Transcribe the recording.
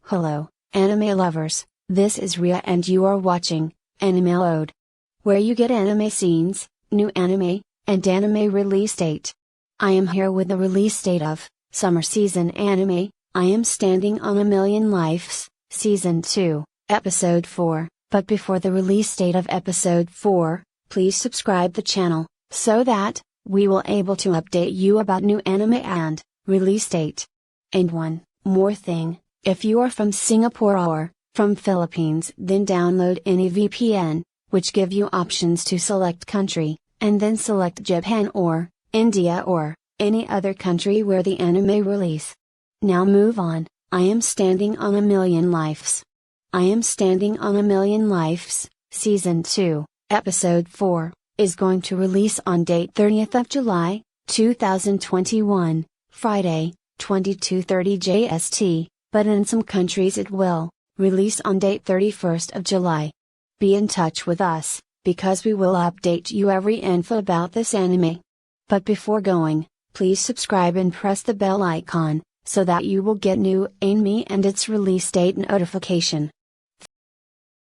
Hello, anime lovers, this is Ria and you are watching Anime Load, where you get anime scenes, new anime, and anime release date. I am here with the release date of Summer Season Anime, I Am Standing on a Million Lives, Season 2, Episode 4, but before the release date of Episode 4, please subscribe the channel, so that we will able to update you about new anime and release date. And one more thing, if you are from Singapore or from Philippines, then download any VPN, which give you options to select country, and then select Japan or India or any other country where the anime release. Now move on. I Am Standing on a Million Lives. I Am Standing on a Million Lives, Season 2, Episode 4, is going to release on date 30th of July, 2021, Friday, 22:30 JST, but in some countries it will release on date 31st of July. Be in touch with us, because we will update you every info about this anime. But before going, please subscribe and press the bell icon, so that you will get new anime and its release date notification.